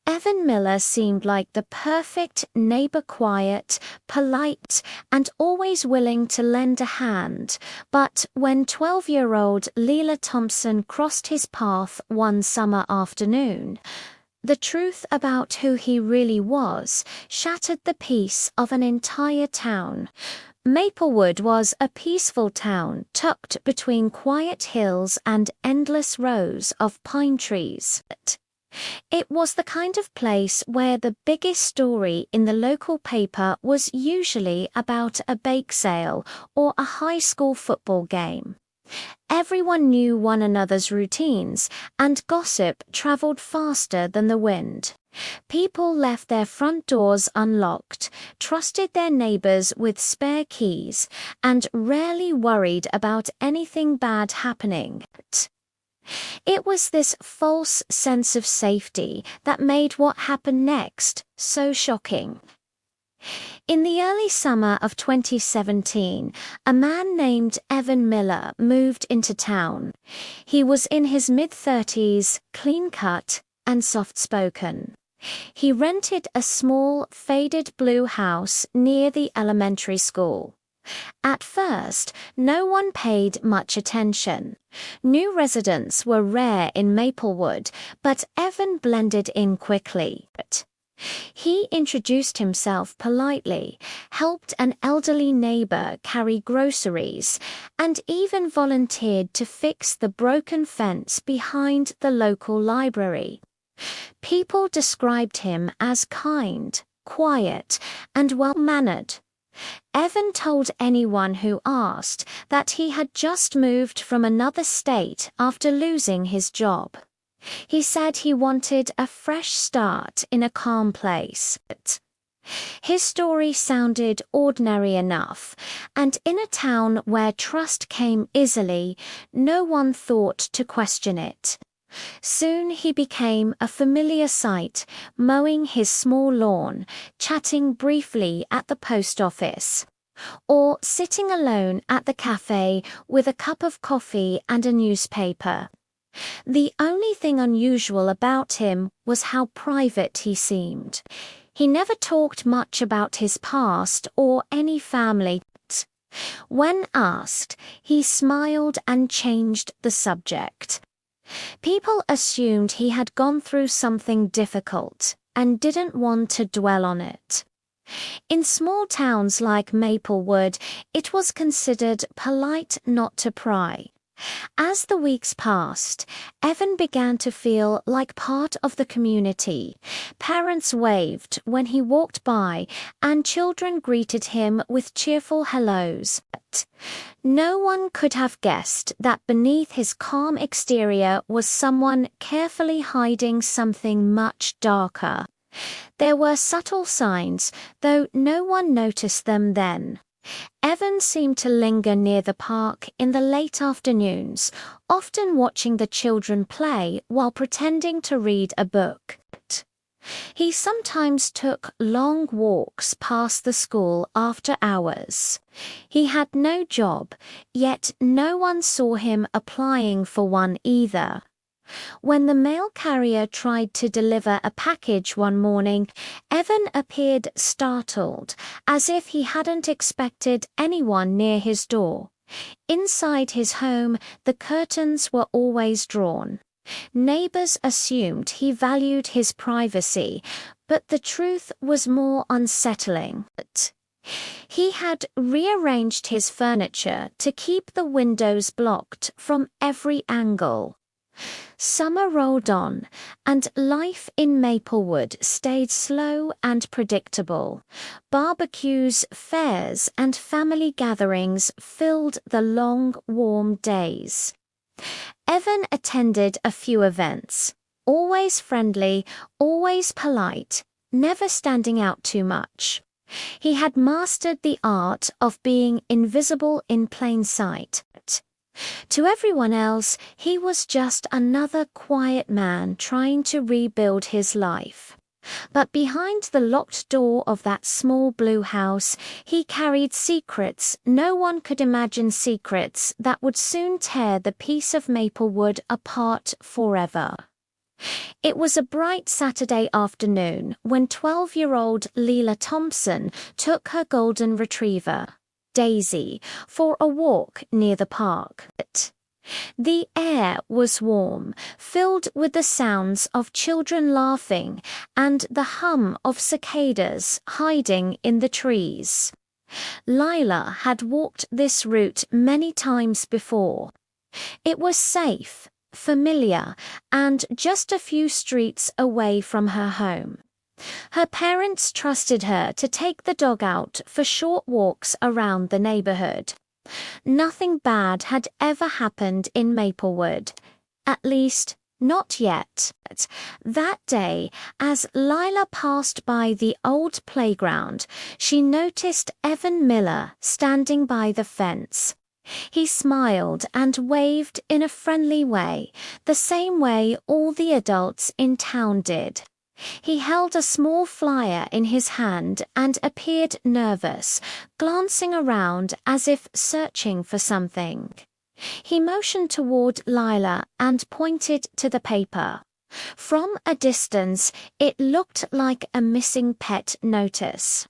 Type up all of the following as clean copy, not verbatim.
Evan Miller seemed like the perfect neighbor, quiet, polite, and always willing to lend a hand. But when 12-year-old Leela Thompson crossed his path one summer afternoon, the truth about who he really was shattered the peace of an entire town. Maplewood was a peaceful town tucked between quiet hills and endless rows of pine trees. It was the kind of place where the biggest story in the local paper was usually about a bake sale or a high school football game. Everyone knew one another's routines, and gossip traveled faster than the wind. People left their front doors unlocked, trusted their neighbors with spare keys, and rarely worried about anything bad happening. It was this false sense of safety that made what happened next so shocking. In the early summer of 2017, a man named Evan Miller moved into town. He was in his mid-30s, clean-cut, and soft-spoken. He rented a small, faded blue house near the elementary school. At first, no one paid much attention. New residents were rare in Maplewood, but Evan blended in quickly. He introduced himself politely, helped an elderly neighbor carry groceries, and even volunteered to fix the broken fence behind the local library. People described him as kind, quiet, and well-mannered. Evan told anyone who asked that he had just moved from another state after losing his job. He said he wanted a fresh start in a calm place. His story sounded ordinary enough, and in a town where trust came easily, no one thought to question it. Soon he became a familiar sight, mowing his small lawn, chatting briefly at the post office, or sitting alone at the cafe with a cup of coffee and a newspaper. The only thing unusual about him was how private he seemed. He never talked much about his past or any family. When asked, he smiled and changed the subject. People assumed he had gone through something difficult and didn't want to dwell on it. In small towns like Maplewood, it was considered polite not to pry. As the weeks passed, Evan began to feel like part of the community. Parents waved when he walked by, and children greeted him with cheerful hellos. No one could have guessed that beneath his calm exterior was someone carefully hiding something much darker. There were subtle signs, though no one noticed them then. Evan seemed to linger near the park in the late afternoons, often watching the children play while pretending to read a book. He sometimes took long walks past the school after hours. He had no job, yet no one saw him applying for one either. When the mail carrier tried to deliver a package one morning, Evan appeared startled, as if he hadn't expected anyone near his door. Inside his home, the curtains were always drawn. Neighbors assumed he valued his privacy, but the truth was more unsettling. He had rearranged his furniture to keep the windows blocked from every angle. Summer rolled on, and life in Maplewood stayed slow and predictable. Barbecues, fairs, and family gatherings filled the long, warm days. Evan attended a few events, always friendly, always polite, never standing out too much. He had mastered the art of being invisible in plain sight. To everyone else, he was just another quiet man trying to rebuild his life. But behind the locked door of that small blue house, he carried secrets no one could imagine, secrets that would soon tear the peace of Maplewood apart forever. It was a bright Saturday afternoon when 12-year-old Leela Thompson took her golden retriever, Daisy, for a walk near the park. The air was warm, filled with the sounds of children laughing and the hum of cicadas hiding in the trees. Lila had walked this route many times before. It was safe, familiar, and just a few streets away from her home. Her parents trusted her to take the dog out for short walks around the neighborhood. Nothing bad had ever happened in Maplewood, at least not yet. That day, as Lila passed by the old playground, she noticed Evan Miller standing by the fence. He smiled and waved in a friendly way, the same way all the adults in town did. He held a small flyer in his hand and appeared nervous, glancing around as if searching for something. He motioned toward Lila and pointed to the paper. From a distance, it looked like a missing pet notice.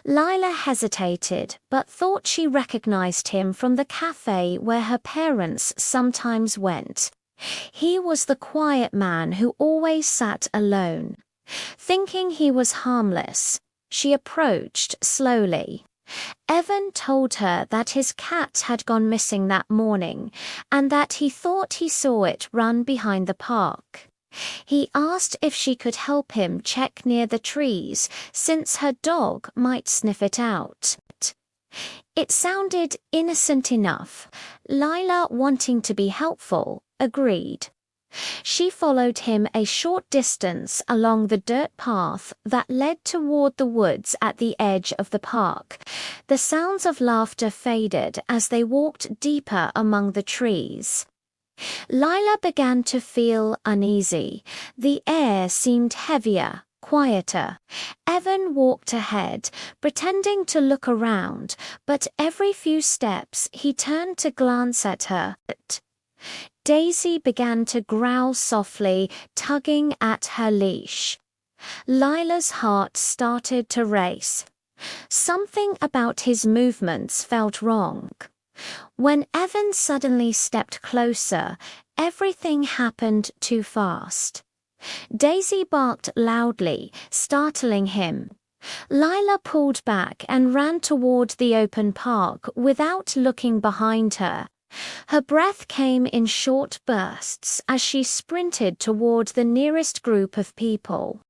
Lila hesitated, but thought she recognized him from the cafe where her parents sometimes went. He was the quiet man who always sat alone. Thinking he was harmless, she approached slowly. Evan told her that his cat had gone missing that morning and that he thought he saw it run behind the park. He asked if she could help him check near the trees, since her dog might sniff it out. It sounded innocent enough. Lila, wanting to be helpful, agreed. She followed him a short distance along the dirt path that led toward the woods at the edge of the park. The sounds of laughter faded as they walked deeper among the trees. Lila began to feel uneasy. The air seemed heavier, quieter. Evan walked ahead, pretending to look around, but every few steps he turned to glance at her. Daisy began to growl softly, tugging at her leash. Lila's heart started to race. Something about his movements felt wrong. When Evan suddenly stepped closer, everything happened too fast. Daisy barked loudly, startling him. Lila pulled back and ran toward the open park without looking behind her. Her breath came in short bursts as she sprinted toward the nearest group of people.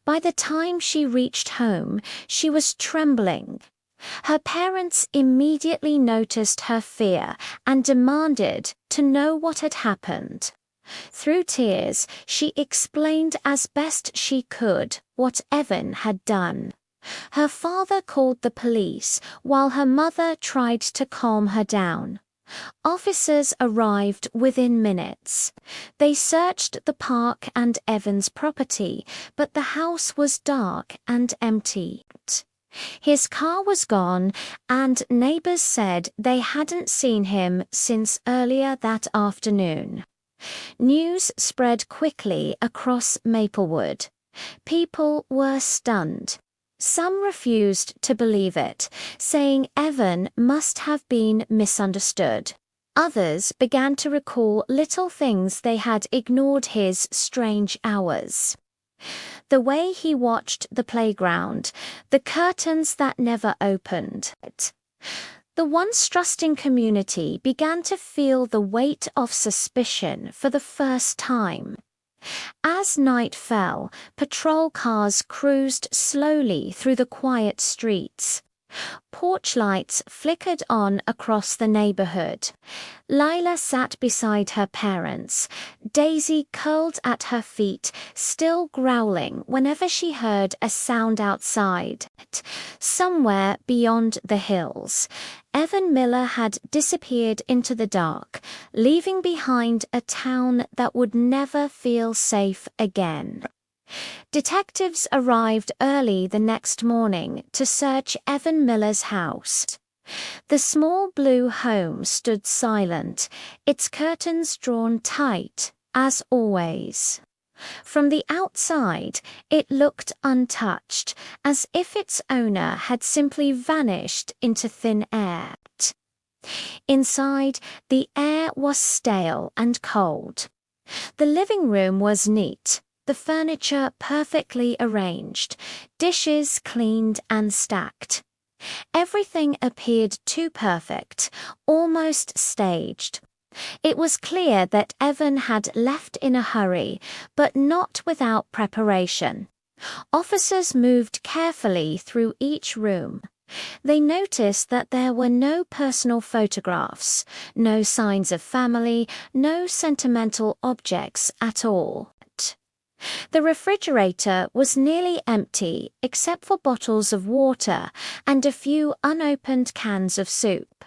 By the time she reached home, she was trembling. Her parents immediately noticed her fear and demanded to know what had happened. Through tears, she explained as best she could what Evan had done. Her father called the police while her mother tried to calm her down. Officers arrived within minutes. They searched the park and Evan's property, but the house was dark and empty. His car was gone, and neighbors said they hadn't seen him since earlier that afternoon. News spread quickly across Maplewood. People were stunned. Some refused to believe it, saying Evan must have been misunderstood. Others began to recall little things they had ignored: his strange hours, the way he watched the playground, the curtains that never opened. The once trusting community began to feel the weight of suspicion for the first time. As night fell, patrol cars cruised slowly through the quiet streets. Porch lights flickered on across the neighborhood. Lila sat beside her parents. Daisy curled at her feet, still growling whenever she heard a sound outside. Somewhere beyond the hills, Evan Miller had disappeared into the dark, leaving behind a town that would never feel safe again. Detectives arrived early the next morning to search Evan Miller's house. The small blue home stood silent, its curtains drawn tight, as always. From the outside, it looked untouched, as if its owner had simply vanished into thin air. Inside, the air was stale and cold. The living room was neat, the furniture perfectly arranged, dishes cleaned and stacked. Everything appeared too perfect, almost staged. It was clear that Evan had left in a hurry, but not without preparation. Officers moved carefully through each room. They noticed that there were no personal photographs, no signs of family, no sentimental objects at all. The refrigerator was nearly empty except for bottles of water and a few unopened cans of soup.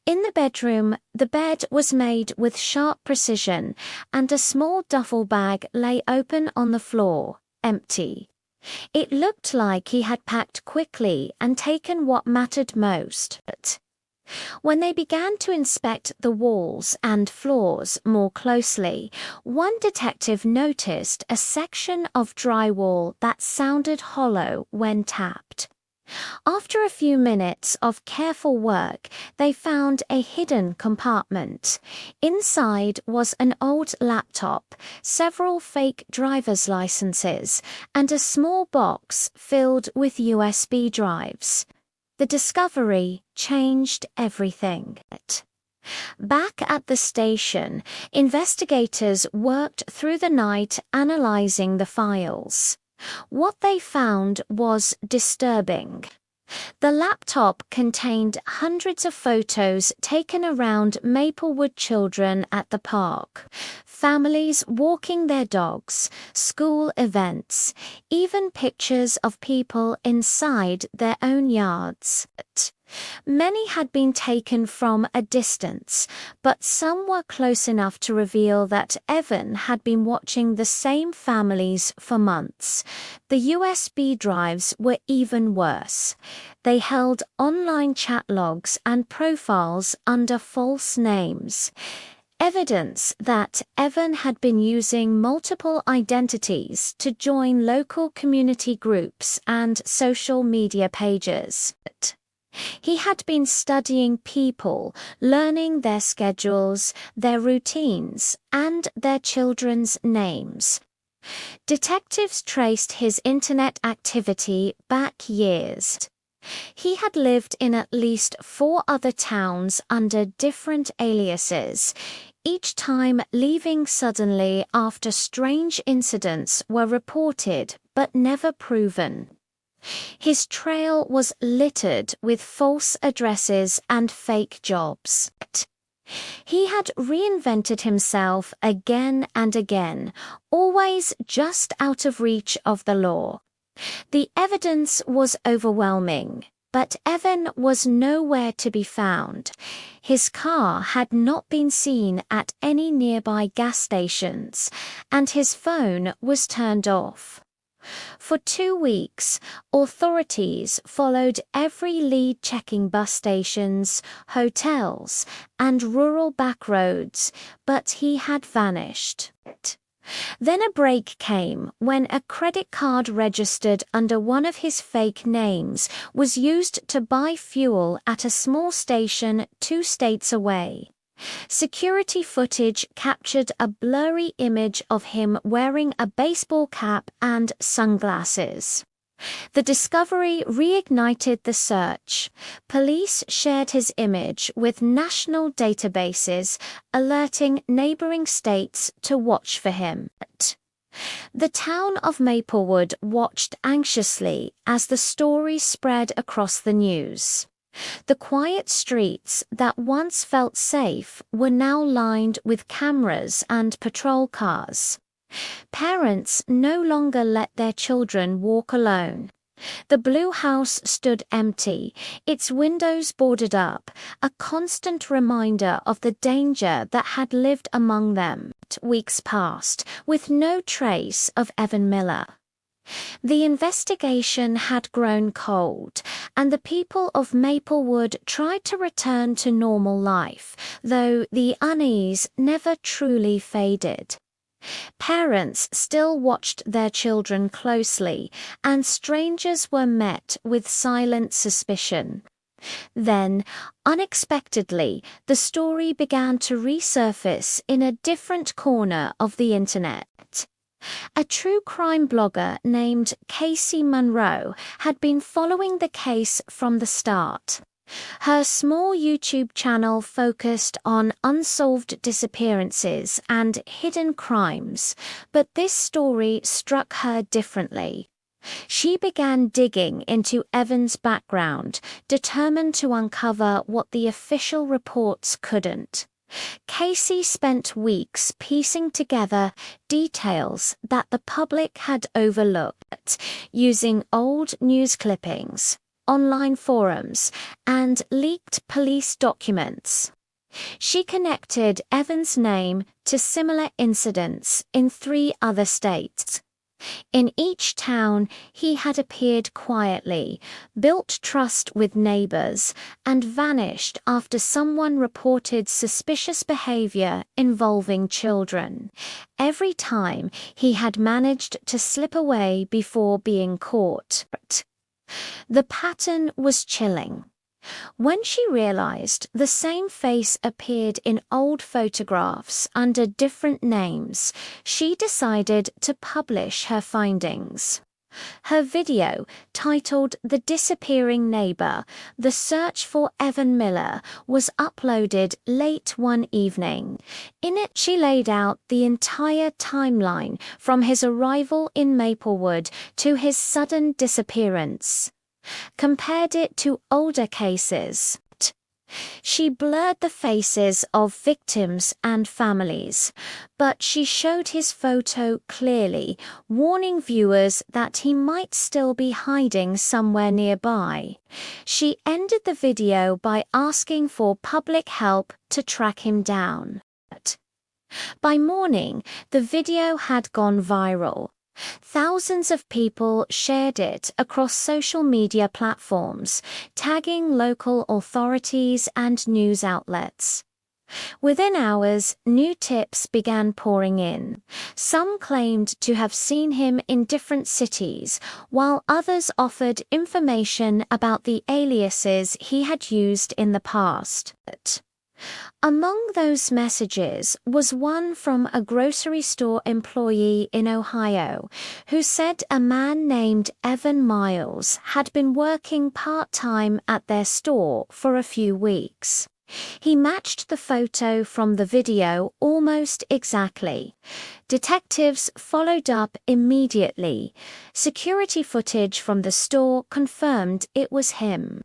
In the bedroom, the bed was made with sharp precision, and a small duffel bag lay open on the floor, empty. It looked like he had packed quickly and taken what mattered most. When they began to inspect the walls and floors more closely, one detective noticed a section of drywall that sounded hollow when tapped. After a few minutes of careful work, they found a hidden compartment. Inside was an old laptop, several fake driver's licenses, and a small box filled with USB drives. The discovery changed everything. Back at the station, investigators worked through the night analyzing the files. What they found was disturbing. The laptop contained hundreds of photos taken around Maplewood children at the park, families walking their dogs, school events, even pictures of people inside their own yards. Many had been taken from a distance, but some were close enough to reveal that Evan had been watching the same families for months. The USB drives were even worse. They held online chat logs and profiles under false names. Evidence that Evan had been using multiple identities to join local community groups and social media pages. He had been studying people, learning their schedules, their routines, and their children's names. Detectives traced his internet activity back years. He had lived in at least 4 other towns under different aliases, each time leaving suddenly after strange incidents were reported but never proven. His trail was littered with false addresses and fake jobs. He had reinvented himself again and again, always just out of reach of the law. The evidence was overwhelming, but Evan was nowhere to be found. His car had not been seen at any nearby gas stations, and his phone was turned off. For 2 weeks, authorities followed every lead, checking bus stations, hotels, and rural backroads, but he had vanished. Then a break came when a credit card registered under one of his fake names was used to buy fuel at a small station 2 states away. Security footage captured a blurry image of him wearing a baseball cap and sunglasses. The discovery reignited the search. Police shared his image with national databases, alerting neighboring states to watch for him. The town of Maplewood watched anxiously as the story spread across the news. The quiet streets that once felt safe were now lined with cameras and patrol cars. Parents no longer let their children walk alone. The blue house stood empty, its windows boarded up, a constant reminder of the danger that had lived among them. Weeks passed, with no trace of Evan Miller. The investigation had grown cold, and the people of Maplewood tried to return to normal life, though the unease never truly faded. Parents still watched their children closely, and strangers were met with silent suspicion. Then, unexpectedly, the story began to resurface in a different corner of the internet. A true crime blogger named Casey Monroe had been following the case from the start. Her small YouTube channel focused on unsolved disappearances and hidden crimes, but this story struck her differently. She began digging into Evan's background, determined to uncover what the official reports couldn't. Casey spent weeks piecing together details that the public had overlooked, using old news clippings, online forums, and leaked police documents. She connected Evan's name to similar incidents in 3 other states. In each town, he had appeared quietly, built trust with neighbors, and vanished after someone reported suspicious behavior involving children. Every time, he had managed to slip away before being caught. The pattern was chilling. When she realized the same face appeared in old photographs under different names, she decided to publish her findings. Her video, titled "The Disappearing Neighbor: The Search for Evan Miller," was uploaded late one evening. In it, she laid out the entire timeline from his arrival in Maplewood to his sudden disappearance. Compared it to older cases. She blurred the faces of victims and families, but she showed his photo clearly, warning viewers that he might still be hiding somewhere nearby. She ended the video by asking for public help to track him down. By morning, the video had gone viral. Thousands of people shared it across social media platforms, tagging local authorities and news outlets. Within hours, new tips began pouring in. Some claimed to have seen him in different cities, while others offered information about the aliases he had used in the past. Among those messages was one from a grocery store employee in Ohio who said a man named Evan Miles had been working part-time at their store for a few weeks. He matched the photo from the video almost exactly. Detectives followed up immediately. Security footage from the store confirmed it was him.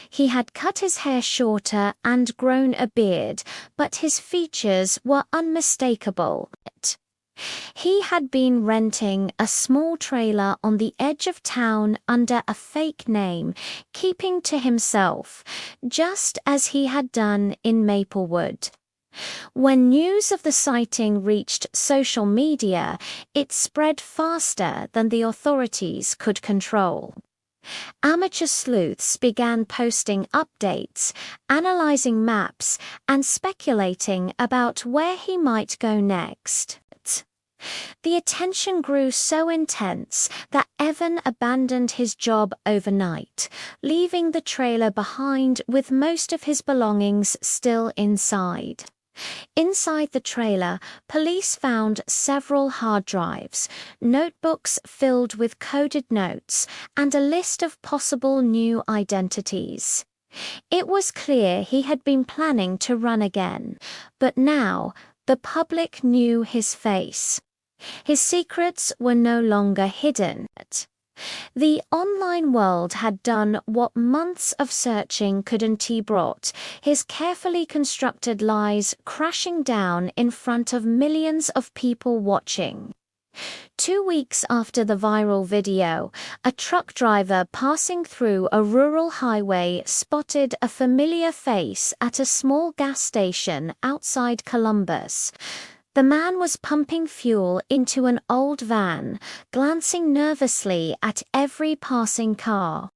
He had cut his hair shorter and grown a beard, but his features were unmistakable. He had been renting a small trailer on the edge of town under a fake name, keeping to himself, just as he had done in Maplewood. When news of the sighting reached social media, it spread faster than the authorities could control. Amateur sleuths began posting updates, analyzing maps, and speculating about where he might go next. The attention grew so intense that Evan abandoned his job overnight, leaving the trailer behind with most of his belongings still inside. Inside the trailer, police found several hard drives, notebooks filled with coded notes, and a list of possible new identities. It was clear he had been planning to run again, but now the public knew his face. His secrets were no longer hidden. The online world had done what months of searching couldn't. He brought his carefully constructed lies crashing down in front of millions of people watching. 2 weeks after the viral video, a truck driver passing through a rural highway spotted a familiar face at a small gas station outside Columbus. The man was pumping fuel into an old van, glancing nervously at every passing car.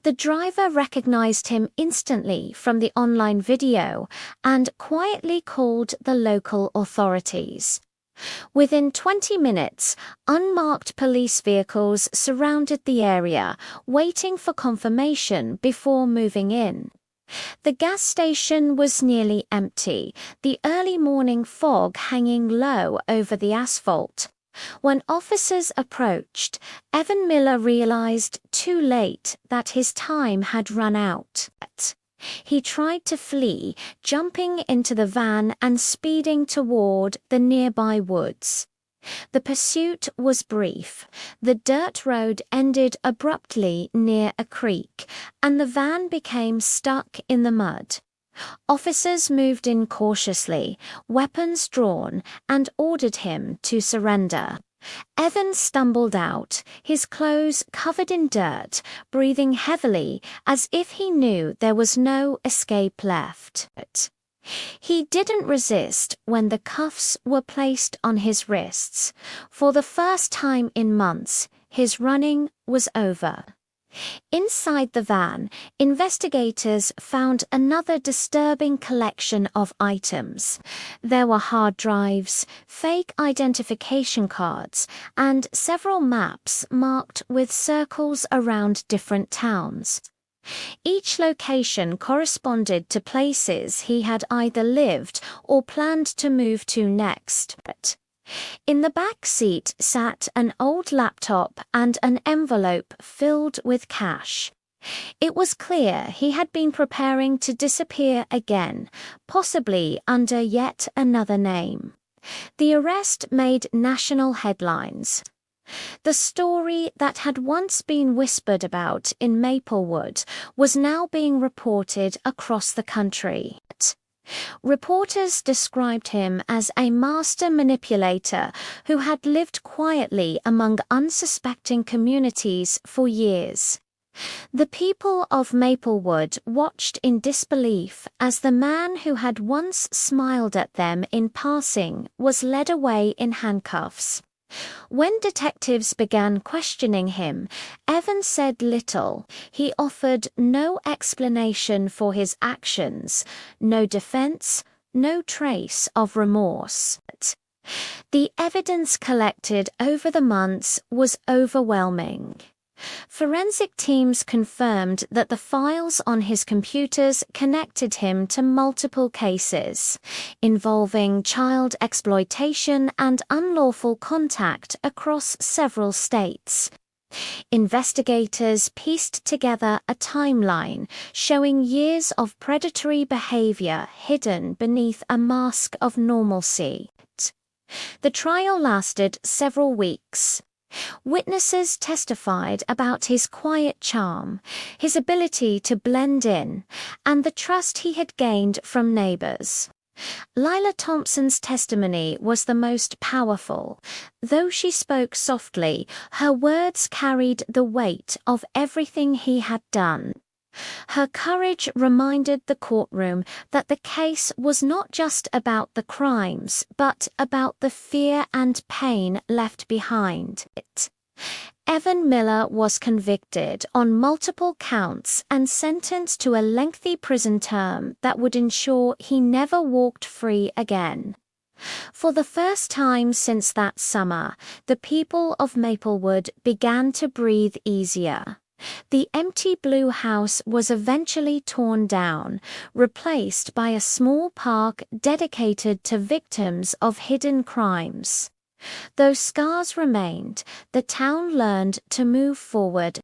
The driver recognized him instantly from the online video and quietly called the local authorities. Within 20 minutes, unmarked police vehicles surrounded the area, waiting for confirmation before moving in. The gas station was nearly empty, the early morning fog hanging low over the asphalt. When officers approached, Evan Miller realized too late that his time had run out. He tried to flee, jumping into the van and speeding toward the nearby woods. The pursuit was brief. The dirt road ended abruptly near a creek, and the van became stuck in the mud. Officers moved in cautiously, weapons drawn, and ordered him to surrender. Evan stumbled out, his clothes covered in dirt, breathing heavily as if he knew there was no escape left. He didn't resist when the cuffs were placed on his wrists. For the first time in months, his running was over. Inside the van, investigators found another disturbing collection of items. There were hard drives, fake identification cards, and several maps marked with circles around different towns. Each location corresponded to places he had either lived or planned to move to next. In the back seat sat an old laptop and an envelope filled with cash. It was clear he had been preparing to disappear again, possibly under yet another name. The arrest made national headlines. The story that had once been whispered about in Maplewood was now being reported across the country. Reporters described him as a master manipulator who had lived quietly among unsuspecting communities for years. The people of Maplewood watched in disbelief as the man who had once smiled at them in passing was led away in handcuffs. When detectives began questioning him, Evans said little. He offered no explanation for his actions, no defense, no trace of remorse. The evidence collected over the months was overwhelming. Forensic teams confirmed that the files on his computers connected him to multiple cases involving child exploitation and unlawful contact across several states. Investigators pieced together a timeline showing years of predatory behavior hidden beneath a mask of normalcy. The trial lasted several weeks. Witnesses testified about his quiet charm, his ability to blend in, and the trust he had gained from neighbors. Lila Thompson's testimony was the most powerful. Though she spoke softly, her words carried the weight of everything he had done. Her courage reminded the courtroom that the case was not just about the crimes, but about the fear and pain left behind. Evan Miller was convicted on multiple counts and sentenced to a lengthy prison term that would ensure he never walked free again. For the first time since that summer, the people of Maplewood began to breathe easier. The empty blue house was eventually torn down, replaced by a small park dedicated to victims of hidden crimes. Though scars remained, the town learned to move forward.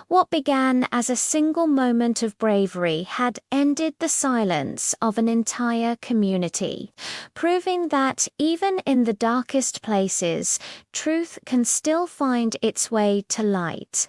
What began as a single moment of bravery had ended the silence of an entire community, proving that even in the darkest places, truth can still find its way to light.